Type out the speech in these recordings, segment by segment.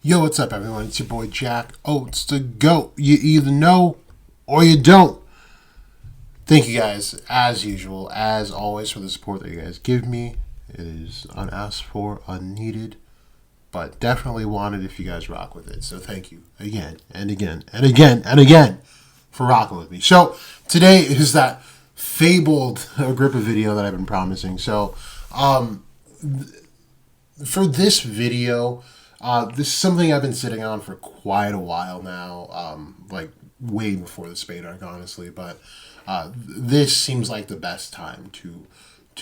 Yo, what's up, everyone? It's your boy Jack Oates, the GOAT. You either know or you don't. Thank you guys, as usual, as always, for the support that you guys give me. It is unasked for, unneeded, but definitely wanted if you guys rock with it. So thank you again and again and again and again for rocking with me. So today is that fabled Agrippa video that I've been promising. So for this video, this is something I've been sitting on for quite a while now, like way before the Spade arc, honestly. But this seems like the best time to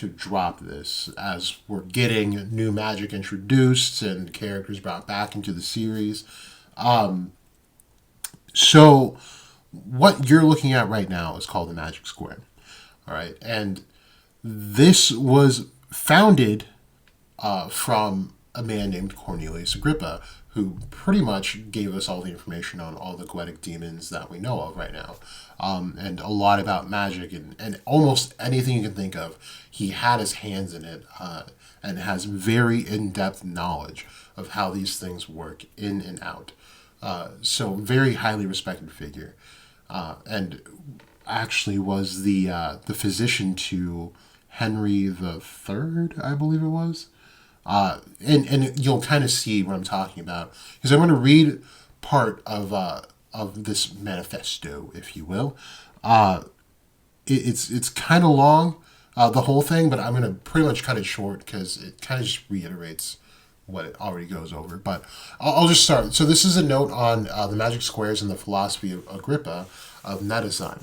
drop this, as we're getting new magic introduced and characters brought back into the series. So what you're looking at right now is called the Magic Square. All right, and this was founded from a man named Cornelius Agrippa, who pretty much gave us all the information on all the Goetic demons that we know of right now, and a lot about magic and almost anything you can think of. He had his hands in it, and has very in-depth knowledge of how these things work in and out. So very highly respected figure, and actually was the physician to Henry the Third, I believe it was. And you'll kind of see what I'm talking about, because I'm going to read part of this manifesto, if you will. It's kind of long, the whole thing, but I'm going to pretty much cut it short because it kind of just reiterates what it already goes over. But I'll just start. So this is a note on the magic squares and the philosophy of Agrippa of Mnemosyne.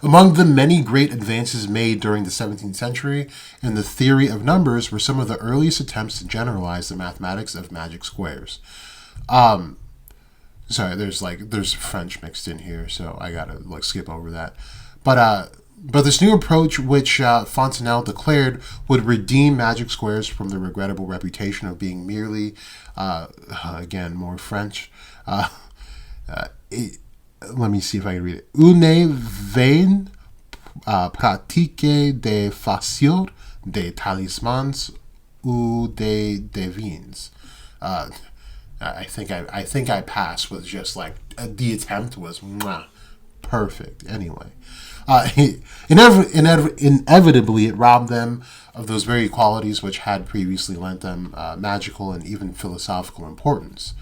Among the many great advances made during the 17th century in the theory of numbers were some of the earliest attempts to generalize the mathematics of magic squares. Sorry, there's French mixed in here, so I gotta skip over that. But this new approach, which Fontenelle declared would redeem magic squares from the regrettable reputation of being merely, again, more French, let me see if I can read it. Une vaine pratique des factures, des talismans ou des devines. I think I passed with just the attempt was perfect. Anyway, inevitably it robbed them of those very qualities which had previously lent them magical and even philosophical importance.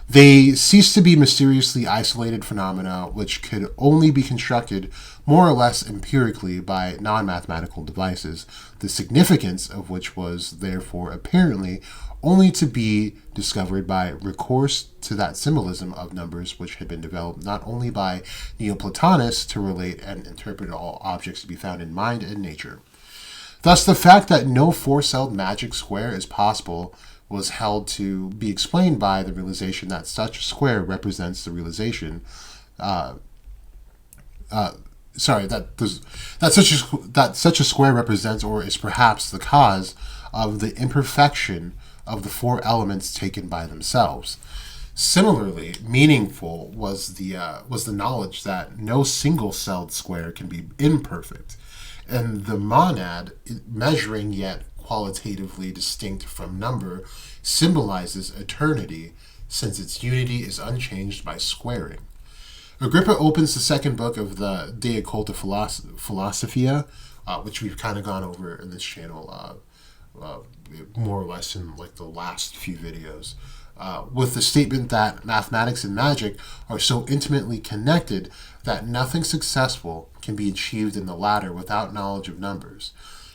They ceased to be mysteriously isolated phenomena which could only be constructed more or less empirically by non-mathematical devices, the significance of which was therefore apparently only to be discovered by recourse to that symbolism of numbers which had been developed not only by Neoplatonists to relate and interpret all objects to be found in mind and nature. Thus, the fact that no four-celled magic square is possible was held to be explained by the realization that such a square represents the realization, that such a square represents or is perhaps the cause of the imperfection of the four elements taken by themselves. Similarly, meaningful was the knowledge that no single-celled square can be imperfect, and the monad, measuring yet qualitatively distinct from number, symbolizes eternity, since its unity is unchanged by squaring. Agrippa opens the second book of the De Occulta Philosophia, which we've kind of gone over in this channel, more or less in the last few videos, with the statement that mathematics and magic are so intimately connected that nothing successful can be achieved in the latter without knowledge of numbers.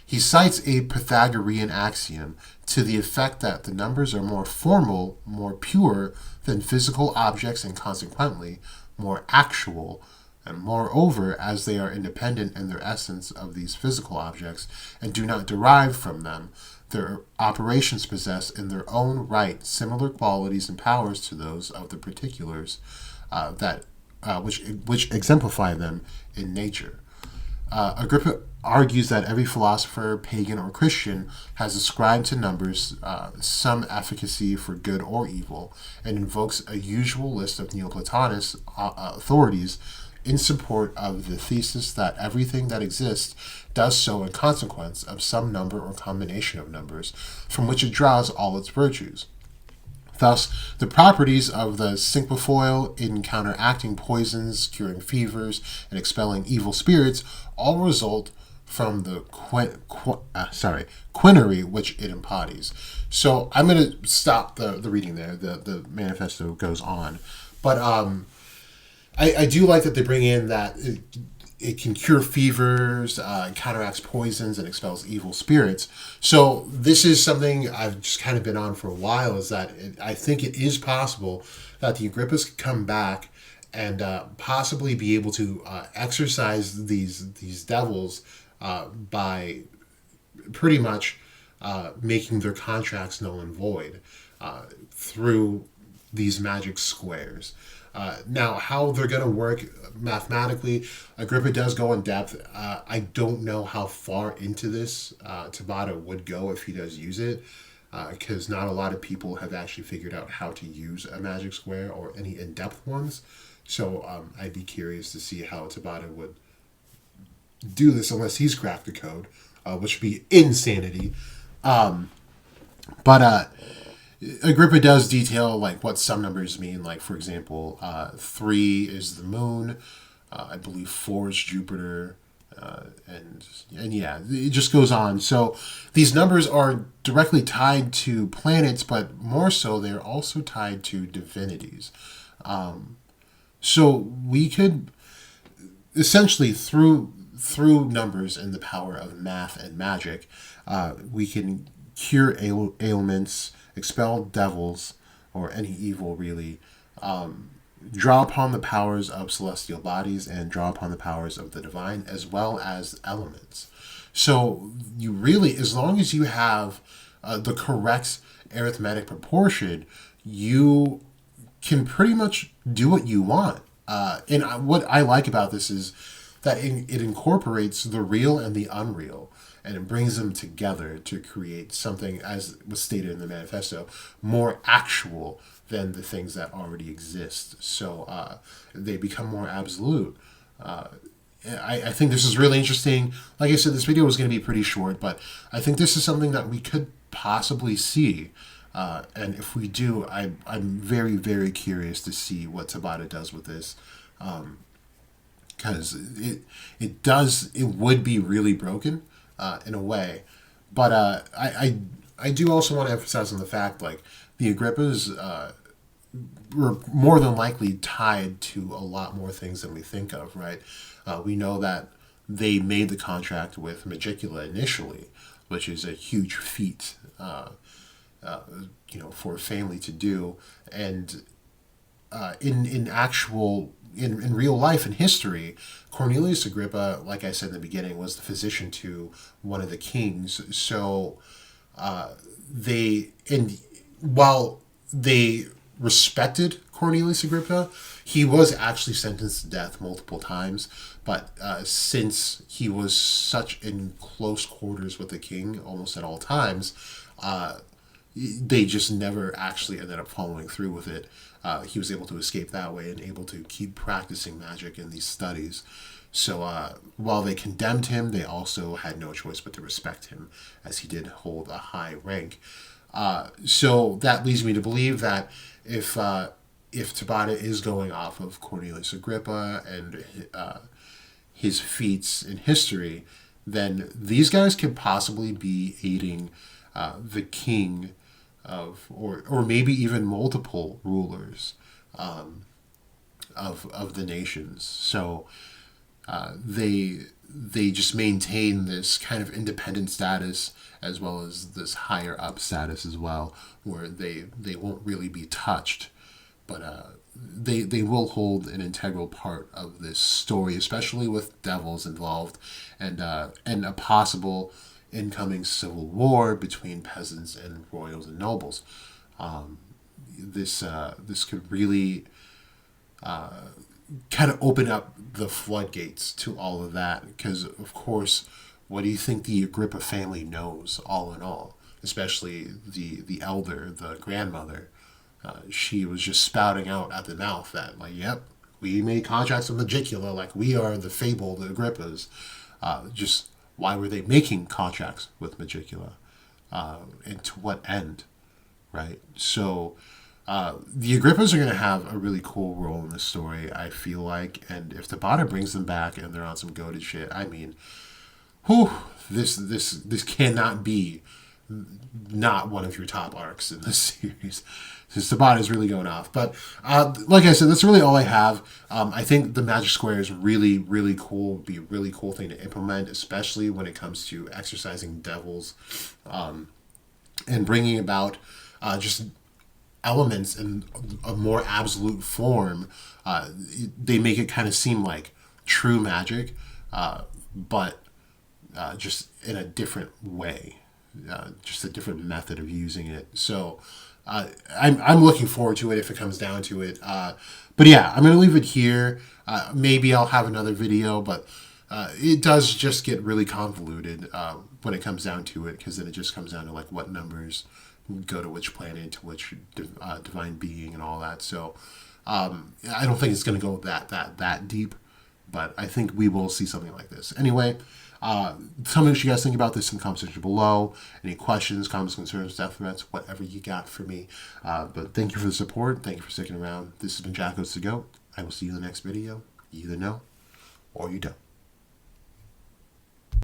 He cites a Pythagorean axiom to the effect that the numbers are more formal, more pure than physical objects, and consequently more actual, and moreover, as they are independent in their essence of these physical objects and do not derive from them, their operations possess in their own right similar qualities and powers to those of the particulars which exemplify them in nature. Agrippa argues that every philosopher, pagan or Christian, has ascribed to numbers some efficacy for good or evil, and invokes a usual list of Neoplatonist authorities in support of the thesis that everything that exists does so in consequence of some number or combination of numbers, from which it draws all its virtues. Thus, the properties of the cinquefoil in counteracting poisons, curing fevers, and expelling evil spirits all result from the quinary which it embodies. So I'm going to stop the reading there. The manifesto goes on. But I do like that they bring in that it can cure fevers, counteracts poisons, and expels evil spirits. So this is something I've just kind of been on for a while, is that I think it is possible that the Agrippas could come back and possibly be able to exorcise these devils by pretty much making their contracts null and void through these magic squares. Now, how they're going to work mathematically, Agrippa does go in depth. I don't know how far into this Tabata would go if he does use it, because not a lot of people have actually figured out how to use a magic square or any in-depth ones. So I'd be curious to see how Tabata would do this unless he's cracked the code, which would be insanity. But Agrippa does detail like what some numbers mean. Like, for example, 3 is the moon. I believe 4 is Jupiter. And yeah, it just goes on. So these numbers are directly tied to planets, but more so they're also tied to divinities. So we could essentially through numbers and the power of math and magic, we can cure ailments, expel devils or any evil really, draw upon the powers of celestial bodies and draw upon the powers of the divine as well as elements. So you really, as long as you have the correct arithmetic proportion, you can pretty much do what you want. And what I like about this is that it incorporates the real and the unreal, and it brings them together to create something, as was stated in the manifesto, more actual than the things that already exist. So they become more absolute. I think this is really interesting. Like I said, this video was going to be pretty short, but I think this is something that we could possibly see. And if we do, I'm very, very curious to see what Tabata does with this. Because it would be really broken in a way. But I do also want to emphasize on the fact, like, the Agrippas were more than likely tied to a lot more things than we think of, right? We know that they made the contract with Magicula initially, which is a huge feat, for a family to do. And in real life and history, Cornelius Agrippa, like I said in the beginning, was the physician to one of the kings. So while they respected Cornelius Agrippa, he was actually sentenced to death multiple times. But since he was such in close quarters with the king almost at all times, they just never actually ended up following through with it. He was able to escape that way and able to keep practicing magic in these studies. So while they condemned him, they also had no choice but to respect him, as he did hold a high rank. So that leads me to believe that if Tabata is going off of Cornelius Agrippa and his feats in history, then these guys could possibly be aiding the king or maybe even multiple rulers of the nations. So they just maintain this kind of independent status as well as this higher up status as well, where they won't really be touched, but they will hold an integral part of this story, especially with devils involved and a possible incoming civil war between peasants and royals and nobles. This could really kind of open up the floodgates to all of that, because of course, what do you think the Agrippa family knows all in all? Especially the elder, the grandmother. She was just spouting out at the mouth that, like, yep, we made contracts with Magicula, like we are the fabled Agrippas. Just why were they making contracts with Magicula? And to what end, right? So The Agrippas are going to have a really cool role in this story, I feel like. And if Tabata brings them back and they're on some goated shit, I mean, whew, this cannot be not one of your top arcs in this series. Since Tabata is really going off. But like I said, that's really all I have. I think the Magic Square is really, really cool. It'd be a really cool thing to implement, especially when it comes to exercising devils and bringing about just elements in a more absolute form. They make it kind of seem like true magic, but just in a different way, just a different method of using it. So I'm looking forward to it if it comes down to it. But yeah, I'm going to leave it here. Maybe I'll have another video, but it does just get really convoluted when it comes down to it, because then it just comes down to like what numbers go to which planet, to which divine being and all that. So I don't think it's going to go that deep, but I think we will see something like this. Anyway, tell me what you guys think about this in the comment section below. Any questions, comments, concerns, death threats, whatever you got for me. But thank you for the support. Thank you for sticking around. This has been Jackos the Goat. I will see you in the next video. You either know or you don't.